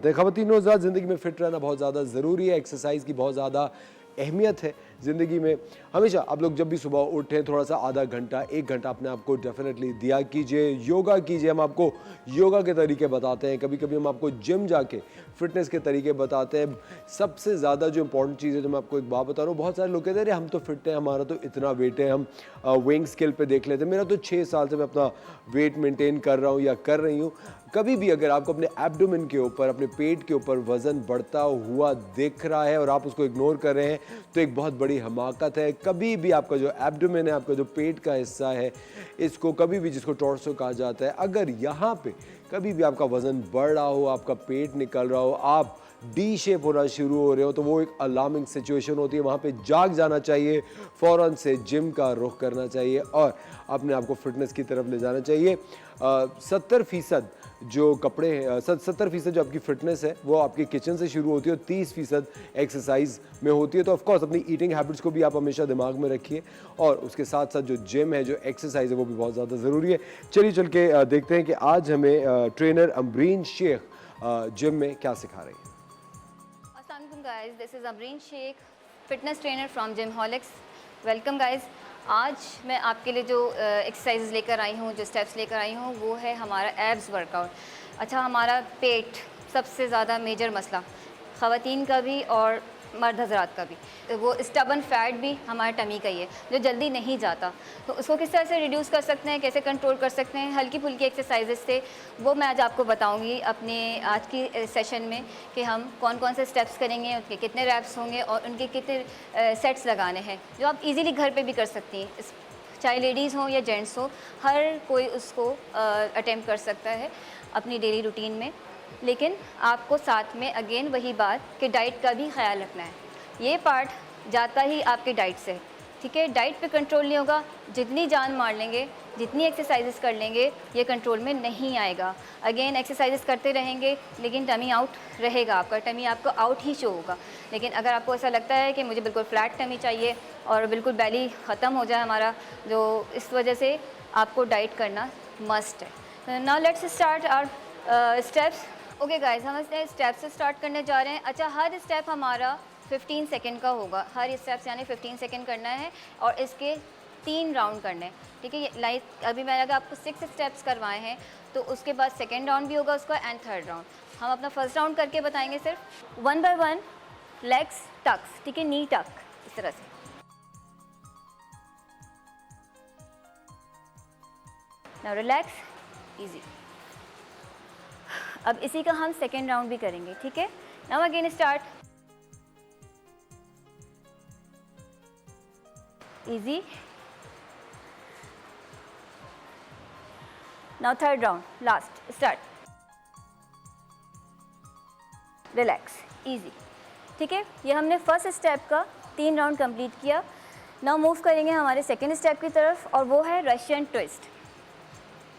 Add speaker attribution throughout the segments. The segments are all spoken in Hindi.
Speaker 1: ख़वातीन और हज़रात, ज़िंदगी में फ़िट रहना बहुत ज़्यादा ज़रूरी है। एक्सरसाइज की बहुत ज़्यादा अहमियत है ज़िंदगी में। हमेशा आप लोग जब भी सुबह उठें, थोड़ा सा आधा घंटा 1 घंटा अपने आप को डेफिनेटली दिया कीजिए, योगा कीजिए। हम आपको योगा के तरीके बताते हैं, कभी कभी हम आपको जिम जाके फ़िटनेस के तरीके बताते हैं। सबसे ज़्यादा जो इंपॉर्टेंट चीज़ है, जो मैं आपको एक बात बता रहा हूँ, बहुत सारे लोग कहते हैं अरे हम तो फिट हैं, हमारा तो इतना वेट है, हम वेइंग स्केल पे देख लेते हैं, मेरा तो 6 साल से मैं अपना वेट मेंटेन कर रहा हूँ या कर रही हूँ। कभी भी अगर आपको अपने एब्डोमेन के ऊपर, अपने पेट के ऊपर वज़न बढ़ता हुआ दिख रहा है और आप उसको इग्नोर कर रहे हैं, तो एक बहुत बड़ी हमाकत है। कभी भी आपका जो एब्डोमेन है, आपका जो पेट का हिस्सा है, इसको कभी भी, जिसको टॉर्सो कहा जाता है, अगर यहाँ पे कभी भी आपका वज़न बढ़ रहा हो, आपका पेट निकल रहा हो, आप डी शेप होना शुरू हो रहे हो, तो वो एक अलार्मिंग सिचुएशन होती है। वहाँ पे जाग जाना चाहिए, फ़ौरन से जिम का रुख करना चाहिए और अपने आप को फिटनेस की तरफ ले जाना चाहिए। 70% जो कपड़े हैं, 70% जो आपकी फ़िटनेस है वो आपके किचन से शुरू होती है और 30% एक्सरसाइज में होती है। तो ऑफ कोर्स अपनी ईटिंग हैबिट्स को भी आप हमेशा दिमाग में रखिए और उसके साथ साथ जो जिम है, जो एक्सरसाइज है, वो भी बहुत ज़्यादा ज़रूरी है। चलिए चल के देखते हैं कि आज हमें ट्रेनर अमरीन शेख जिम में क्या सिखा रही है।
Speaker 2: Assalamualaikum guys, this is Amreen Sheikh, fitness trainer from Gymholics. Welcome guys. आज मैं आपके लिए जो एक्सरसाइज लेकर आई हूँ, जो स्टेप्स लेकर आई हूँ, वो है हमारा एब्स वर्कआउट। अच्छा, हमारा पेट सबसे ज़्यादा मेजर मसला, ख़वातीन का भी और मर्द हज़रात का भी, वो स्टबन फैट भी हमारे टमी का ही है, जो जल्दी नहीं जाता। तो उसको किस तरह से रिड्यूस कर सकते हैं, कैसे कंट्रोल कर सकते हैं हल्की फुल्की एक्सरसाइजेज से, वो मैं आज आपको बताऊंगी अपने आज की सेशन में कि हम कौन कौन से स्टेप्स करेंगे, उनके कितने रैप्स होंगे और उनके कितने सेट्स लगाने हैं, जो आप इजीली घर पे भी कर सकती हैं। चाहे लेडीज़ हों या जेंट्स हो, हर कोई उसको अटेम्प्ट कर सकता है अपनी डेली रूटीन में। लेकिन आपको साथ में अगेन वही बात कि डाइट का भी ख्याल रखना है। ये पार्ट जाता ही आपके डाइट से, ठीक है। डाइट पे कंट्रोल नहीं होगा, जितनी जान मार लेंगे, जितनी एक्सरसाइजेस कर लेंगे, ये कंट्रोल में नहीं आएगा। अगेन एक्सरसाइजेस करते रहेंगे लेकिन टमी आउट रहेगा, आपका टमी आपको आउट ही शो होगा। लेकिन अगर आपको ऐसा लगता है कि मुझे बिल्कुल फ्लैट टमी चाहिए और बिल्कुल बेली ख़त्म हो जाए हमारा, जो इस वजह से आपको डाइट करना मस्ट है। Now let's start our steps. Okay guys, हम इसने स्टेप से स्टार्ट करने जा रहे हैं। अच्छा, हर स्टेप हमारा 15 सेकंड का होगा, हर स्टेप यानी 15 सेकंड करना है और इसके 3 राउंड करने हैं, ठीक है। लाइक अभी मैंने अगर आपको 6 स्टेप्स करवाए हैं तो उसके बाद सेकंड राउंड भी होगा उसका एंड थर्ड राउंड। हम अपना फर्स्ट राउंड करके बताएंगे सिर्फ 1 बाय 1 लेग्स टक्स, ठीक है, नी टक, इस तरह से। Now relax, easy. अब इसी का हम सेकेंड राउंड भी करेंगे, ठीक है। Now again start, easy. Now third round, last, start, relax, easy, ठीक है। ये हमने फर्स्ट स्टेप का 3 राउंड कंप्लीट किया। नाउ मूव करेंगे हमारे सेकेंड स्टेप की तरफ और वो है रशियन ट्विस्ट,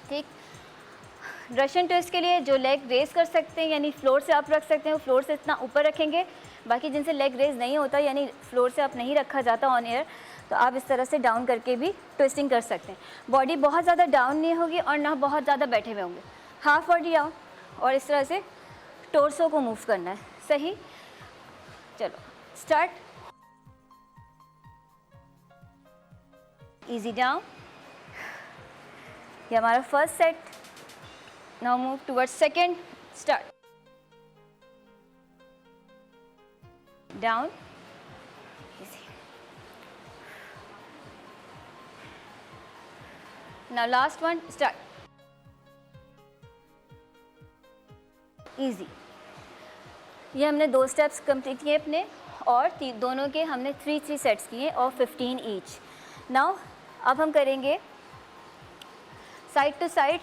Speaker 2: ठीक। रशियन ट्विस्ट के लिए जो लेग रेस कर सकते हैं, यानी फ्लोर से आप रख सकते हैं, वो फ्लोर से इतना ऊपर रखेंगे। बाकी जिनसे लेग रेस नहीं होता, यानी फ्लोर से आप नहीं रखा जाता ऑन एयर, तो आप इस तरह से डाउन करके भी ट्विस्टिंग कर सकते हैं। बॉडी बहुत ज़्यादा डाउन नहीं होगी और ना बहुत ज़्यादा बैठे हुए होंगे, हाफ बॉडी डाउन, और इस तरह से टोर्सो को मूव करना है, सही। चलो स्टार्ट, इजी डाउन। ये हमारा first set. Now move towards second, start, down, easy. Now last one, start, easy. ये हमने 2 स्टेप्स कंप्लीट किए अपने और दोनों के हमने 3 सेट्स किए और 15 ईच। नाउ अब हम करेंगे side to side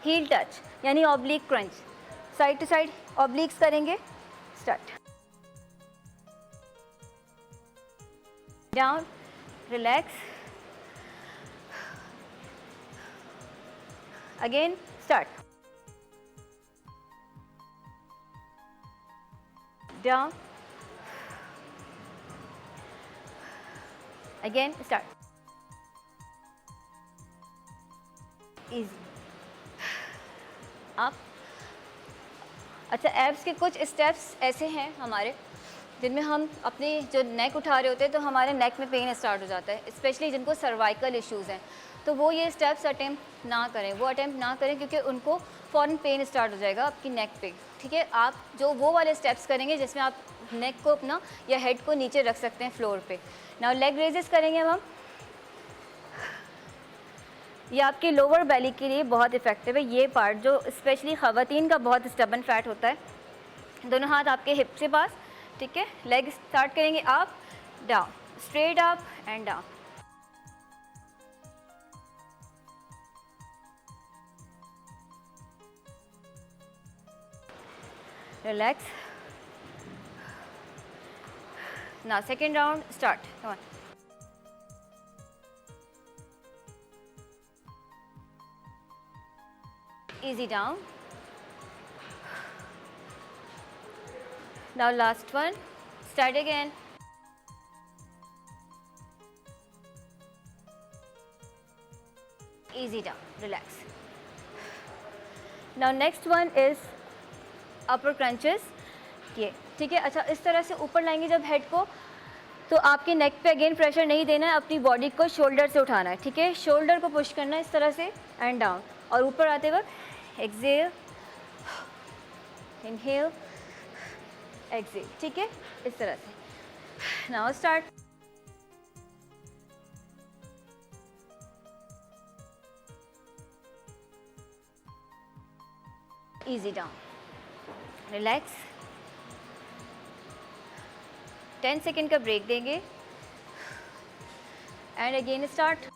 Speaker 2: heel touch, यानी oblique crunch. Side to side obliques करेंगे, start, down, relax, again start, down, again start, easy, up, अच्छा, एब्स के कुछ स्टेप्स ऐसे हैं हमारे जिनमें हम अपनी जो नेक उठा रहे होते हैं तो हमारे नेक में पेन स्टार्ट हो जाता है, स्पेशली जिनको सर्वाइकल इश्यूज़ हैं, तो वो ये स्टेप्स अटेम्प्ट ना करें, क्योंकि उनको फ़ौरन पेन स्टार्ट हो जाएगा आपकी नेक पे। ठीक है, आप जो वो वाले स्टेप्स करेंगे जिसमें आप नेक को अपना या हेड को नीचे रख सकते हैं फ्लोर पे। नाउ लेग रेजेस करेंगे अब हम। ये आपकी लोअर बेली के लिए बहुत इफेक्टिव है, ये पार्ट जो स्पेशली ख़वातीन का बहुत स्टबन फैट होता है। दोनों हाथ आपके हिप के पास, ठीक है। लेग स्टार्ट करेंगे up down, straight up and down. Relax. Now second round start. Come on. Easy down. Now last one. Start again. Easy down. Relax. Now next one is upper crunches. ये ठीक है। अच्छा, इस तरह से ऊपर लाएंगे जब हेड को, तो आपके नेक पे अगेन प्रेशर नहीं देना है, अपनी बॉडी को शोल्डर से उठाना है। ठीक है, शोल्डर को पुश करना है इस तरह से एंड डाउन, और ऊपर आते वक्त एक्सेल, इनहेल, एक्सेल। ठीक है, इस तरह से। Now start. Easy down, relax. 10 second का ब्रेक देंगे and again start.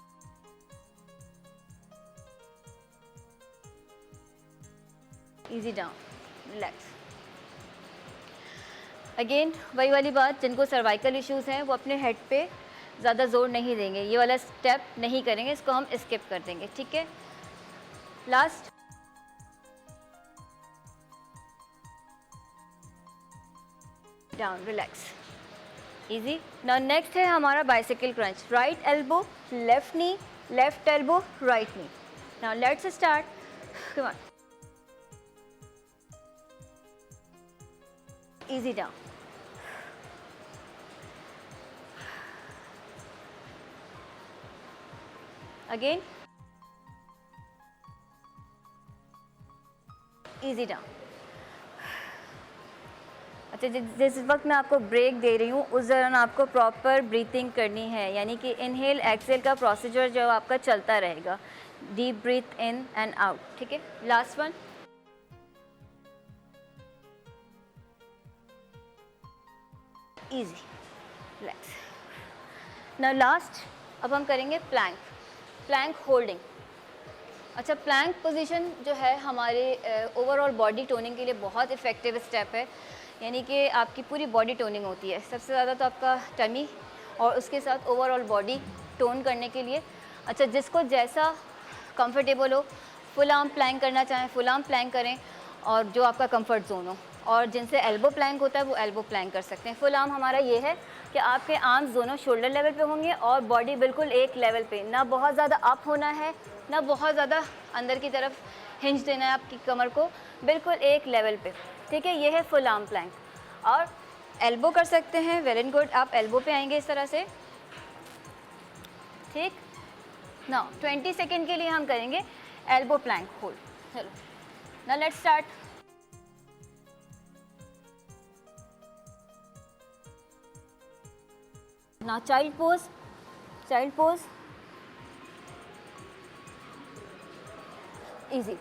Speaker 2: Easy down, relax. Again वही वाली बात, जिनको सर्वाइकल इश्यूज़ हैं वो अपने हेड पे ज़्यादा जोर नहीं देंगे, ये वाला स्टेप नहीं करेंगे, इसको हम स्किप कर देंगे। ठीक है, last. Down, relax, easy. Now next है हमारा bicycle crunch. Right elbow, left knee, left elbow, right knee. Now let's start. Come on. Easy down, again easy down. अच्छा, जिस वक्त मैं आपको ब्रेक दे रही हूँ उस दौरान आपको प्रॉपर ब्रीथिंग करनी है, यानी कि इनहेल एक्सेल का प्रोसीजर जो आपका चलता रहेगा। Deep breath in and out. ठीक है, last one. Easy, relax. Now last, अब हम करेंगे प्लैंक, प्लैंक होल्डिंग। अच्छा, प्लैंक पोजीशन जो है हमारे ओवरऑल बॉडी टोनिंग के लिए बहुत इफ़ेक्टिव स्टेप है, यानी कि आपकी पूरी बॉडी टोनिंग होती है। सबसे ज़्यादा तो आपका टमी और उसके साथ ओवरऑल बॉडी टोन करने के लिए। अच्छा, जिसको जैसा कंफर्टेबल हो, फुल आर्म प्लैंक करना चाहें फुल आर्म प्लैंक करें, और जो आपका कंफर्ट जोन हो, और जिनसे एल्बो प्लैंक होता है वो एल्बो प्लैंक कर सकते हैं। फुल आर्म हमारा ये है कि आपके आर्म्स दोनों शोल्डर लेवल पे होंगे और बॉडी बिल्कुल एक लेवल पे, ना बहुत ज़्यादा अप होना है ना बहुत ज़्यादा अंदर की तरफ हिंज देना है आपकी कमर को, बिल्कुल एक लेवल पे। ठीक है, ये है फुल आर्म प्लैंक। और एल्बो कर सकते हैं, वेरी गुड। आप एल्बो पे आएंगे इस तरह से। ठीक, ना 20 सेकेंड के लिए हम करेंगे एल्बो प्लैंक होल्ड। चलो, ना लेट्स स्टार्ट। ना child pose, child pose, easy.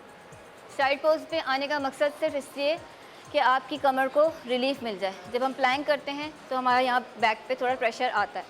Speaker 2: Child pose पे आने का मकसद सिर्फ इसलिए कि आपकी कमर को रिलीफ मिल जाए। जब हम प्लैंक करते हैं तो हमारा यहाँ बैक पे थोड़ा प्रेशर आता है,